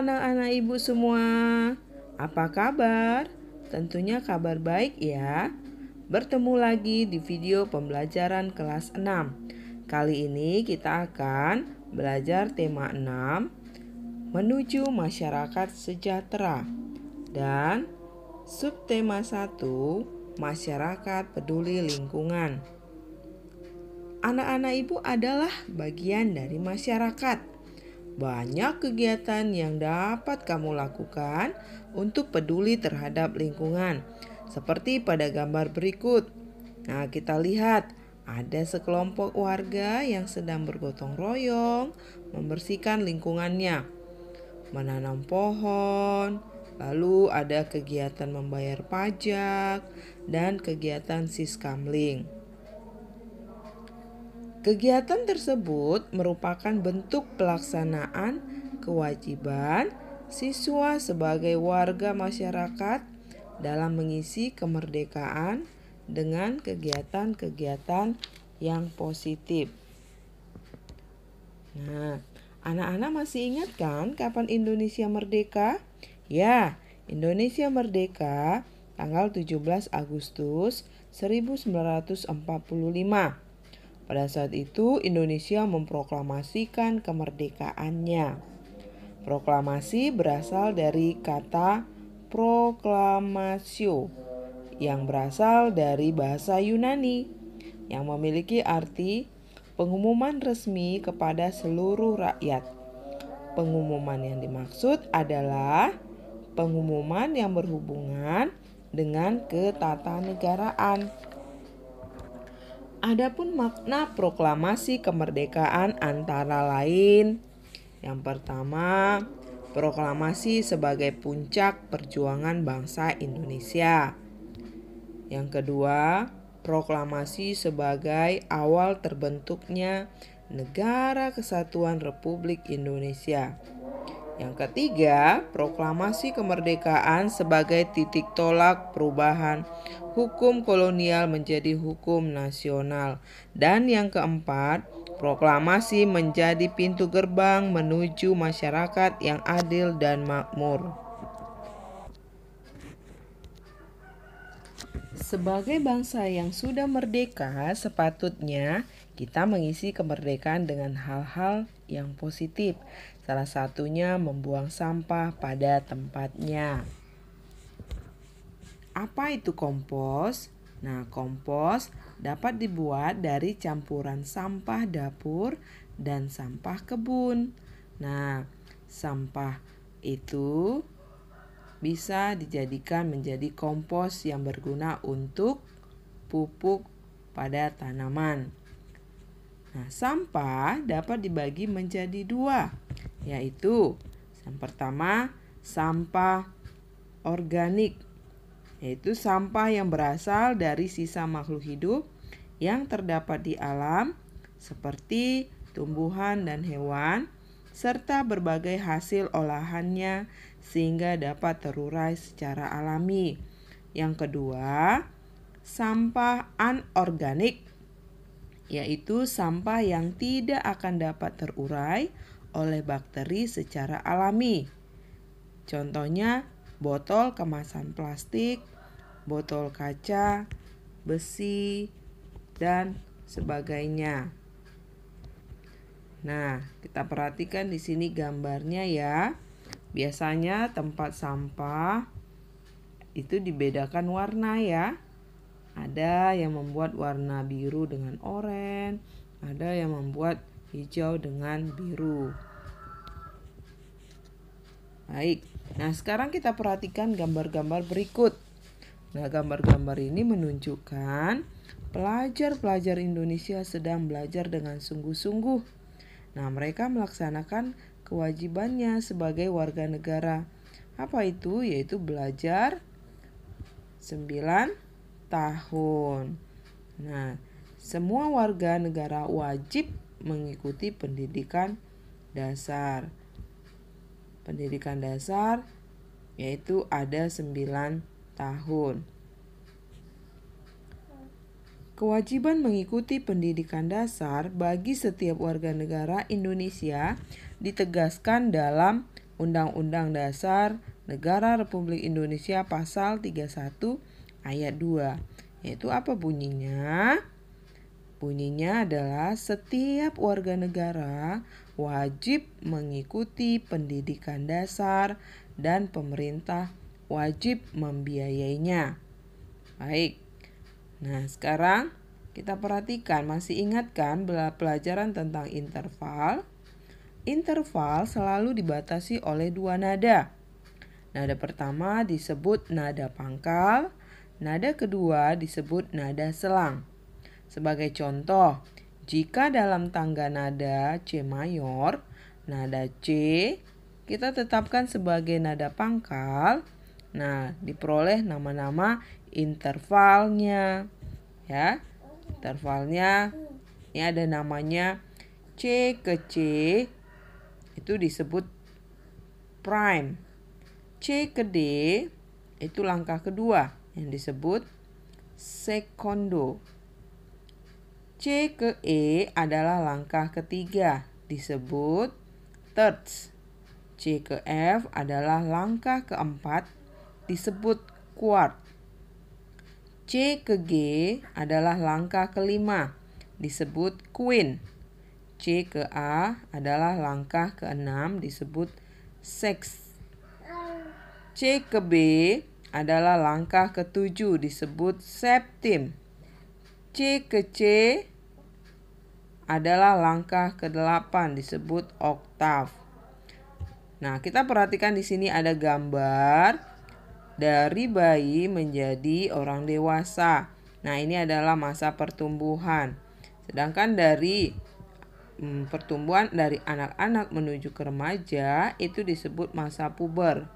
anak-anak ibu semua, apa kabar? Tentunya kabar baik ya. Bertemu lagi di video pembelajaran kelas 6. Kali ini kita akan belajar tema 6, menuju masyarakat sejahtera. Dan subtema 1, masyarakat peduli lingkungan. Anak-anak ibu adalah bagian dari masyarakat. Banyak kegiatan yang dapat kamu lakukan untuk peduli terhadap lingkungan, seperti pada gambar berikut. Nah, kita lihat ada sekelompok warga yang sedang bergotong royong membersihkan lingkungannya, menanam pohon, lalu ada kegiatan membayar pajak, dan kegiatan siskamling. Kegiatan tersebut merupakan bentuk pelaksanaan kewajiban siswa sebagai warga masyarakat dalam mengisi kemerdekaan dengan kegiatan-kegiatan yang positif. Nah, anak-anak masih ingat kan kapan Indonesia merdeka? Ya, Indonesia merdeka tanggal 17 Agustus 1945. Pada saat itu Indonesia memproklamasikan kemerdekaannya. Proklamasi berasal dari kata proklamasio yang berasal dari bahasa Yunani yang memiliki arti pengumuman resmi kepada seluruh rakyat. Pengumuman yang dimaksud adalah pengumuman yang berhubungan dengan ketatanegaraan. Adapun makna proklamasi kemerdekaan antara lain, yang pertama, proklamasi sebagai puncak perjuangan bangsa Indonesia. Yang kedua, proklamasi sebagai awal terbentuknya Negara Kesatuan Republik Indonesia. Yang ketiga, proklamasi kemerdekaan sebagai titik tolak perubahan hukum kolonial menjadi hukum nasional. Dan yang keempat, proklamasi menjadi pintu gerbang menuju masyarakat yang adil dan makmur. Sebagai bangsa yang sudah merdeka, sepatutnya kita mengisi kemerdekaan dengan hal-hal yang positif. Salah satunya membuang sampah pada tempatnya. Apa itu kompos? Nah, kompos dapat dibuat dari campuran sampah dapur dan sampah kebun. Nah, sampah itu bisa dijadikan menjadi kompos yang berguna untuk pupuk pada tanaman. Nah, sampah dapat dibagi menjadi dua, yaitu yang pertama sampah organik, yaitu sampah yang berasal dari sisa makhluk hidup yang terdapat di alam seperti tumbuhan dan hewan, serta berbagai hasil olahannya sehingga dapat terurai secara alami. Yang kedua, sampah anorganik, yaitu sampah yang tidak akan dapat terurai oleh bakteri secara alami. Contohnya botol kemasan plastik, botol kaca, besi, dan sebagainya. Nah, kita perhatikan di sini gambarnya ya. Biasanya tempat sampah itu dibedakan warna ya. Ada yang membuat warna biru dengan oranye, ada yang membuat hijau dengan biru. Baik, nah sekarang kita perhatikan gambar-gambar berikut. Nah, gambar-gambar ini menunjukkan pelajar-pelajar Indonesia sedang belajar dengan sungguh-sungguh. Nah, mereka melaksanakan kewajibannya sebagai warga negara. Apa itu? Yaitu belajar 9 tahun. Nah, semua warga negara wajib mengikuti pendidikan dasar. Pendidikan dasar yaitu ada 9 tahun. Kewajiban mengikuti pendidikan dasar bagi setiap warga negara Indonesia ditegaskan dalam Undang-Undang Dasar Negara Republik Indonesia Pasal 31 ayat 2. Yaitu apa bunyinya? Bunyinya adalah setiap warga negara wajib mengikuti pendidikan dasar dan pemerintah wajib membiayainya. Baik. Nah, sekarang kita perhatikan, masih ingat kan pelajaran tentang interval? Interval selalu dibatasi oleh 2 nada. Nada pertama disebut nada pangkal, nada kedua disebut nada selang. Sebagai contoh, jika dalam tangga nada C mayor, nada C kita tetapkan sebagai nada pangkal. Nah, diperoleh nama-nama intervalnya. Ya, intervalnya ini ada namanya C ke C, itu disebut prime. C ke D itu langkah kedua yang disebut secondo. C ke E adalah langkah ketiga, disebut thirds. C ke F adalah langkah keempat, disebut quart. C ke G adalah langkah kelima, disebut quint. C ke A adalah langkah keenam, disebut sexth. C ke B adalah langkah ketujuh, disebut septim. C ke C adalah langkah ke-8, disebut oktav. Nah, kita perhatikan di sini ada gambar dari bayi menjadi orang dewasa. Nah, ini adalah masa pertumbuhan. Sedangkan dari pertumbuhan dari anak-anak menuju ke remaja itu disebut masa puber.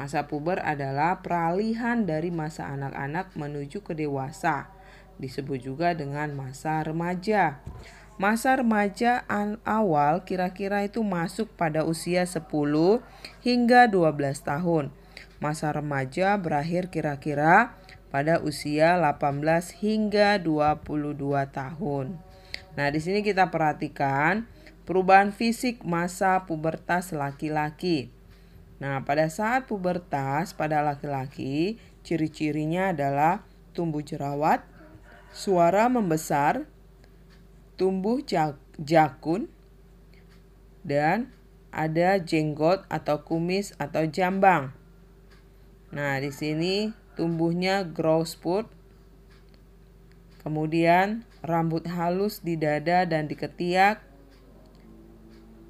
Masa puber adalah peralihan dari masa anak-anak menuju ke dewasa. Disebut juga dengan masa remaja. Masa remaja awal kira-kira itu masuk pada usia 10 hingga 12 tahun. Masa remaja berakhir kira-kira pada usia 18 hingga 22 tahun. Nah, di sini kita perhatikan perubahan fisik masa pubertas laki-laki. Nah, pada saat pubertas pada laki-laki, ciri-cirinya adalah tumbuh jerawat, suara membesar, tumbuh jakun, dan ada jenggot atau kumis atau jambang. Nah, di sini tumbuhnya growth spurt. Kemudian rambut halus di dada dan di ketiak,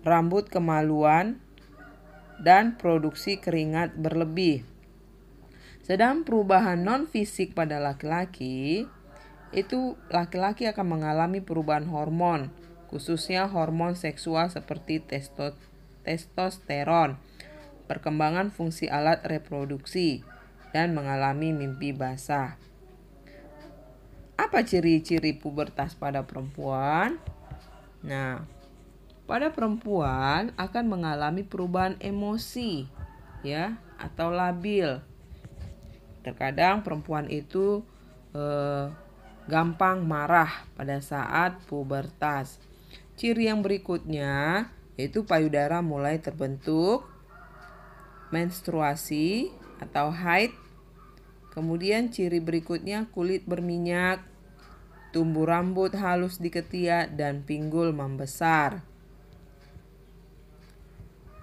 rambut kemaluan, dan produksi keringat berlebih. Sedang perubahan non-fisik pada laki-laki, itu laki-laki akan mengalami perubahan hormon, khususnya hormon seksual seperti testosteron, perkembangan fungsi alat reproduksi, dan mengalami mimpi basah. Apa ciri-ciri pubertas pada perempuan? Nah, pada perempuan akan mengalami perubahan emosi, ya, atau labil. Terkadang perempuan itu gampang marah pada saat pubertas. Ciri yang berikutnya yaitu payudara mulai terbentuk, menstruasi atau haid. Kemudian ciri berikutnya kulit berminyak, tumbuh rambut halus di ketiak, dan pinggul membesar.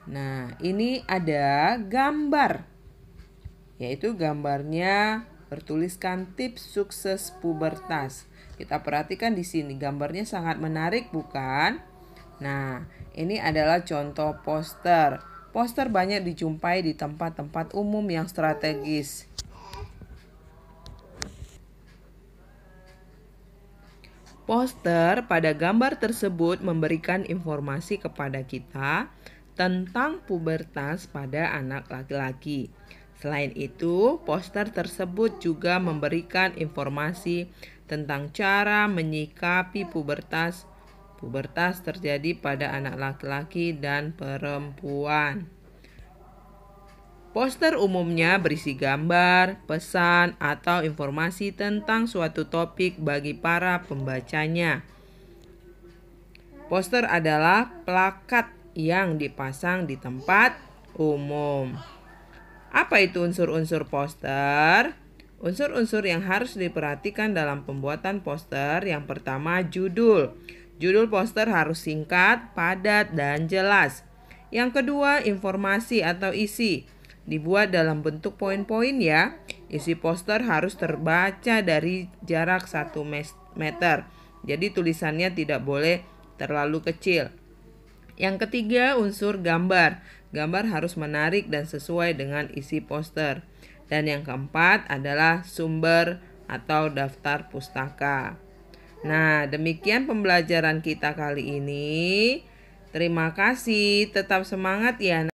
Nah, ini ada gambar, yaitu gambarnya bertuliskan tips sukses pubertas. Kita perhatikan di sini, gambarnya sangat menarik bukan? Nah, ini adalah contoh poster. Poster banyak dijumpai di tempat-tempat umum yang strategis. Poster pada gambar tersebut memberikan informasi kepada kita tentang pubertas pada anak laki-laki. Selain itu, poster tersebut juga memberikan informasi tentang cara menyikapi pubertas. Pubertas terjadi pada anak laki-laki dan perempuan. Poster umumnya berisi gambar, pesan, atau informasi tentang suatu topik bagi para pembacanya. Poster adalah plakat yang dipasang di tempat umum. Apa itu unsur-unsur poster? Unsur-unsur yang harus diperhatikan dalam pembuatan poster, yang pertama judul. Judul poster harus singkat, padat, dan jelas. Yang kedua, informasi atau isi. Dibuat dalam bentuk poin-poin ya. Isi poster harus terbaca dari jarak 1 meter. Jadi tulisannya tidak boleh terlalu kecil. Yang ketiga, unsur gambar. Gambar harus menarik dan sesuai dengan isi poster. Dan yang keempat adalah sumber atau daftar pustaka. Nah, demikian pembelajaran kita kali ini. Terima kasih, tetap semangat ya.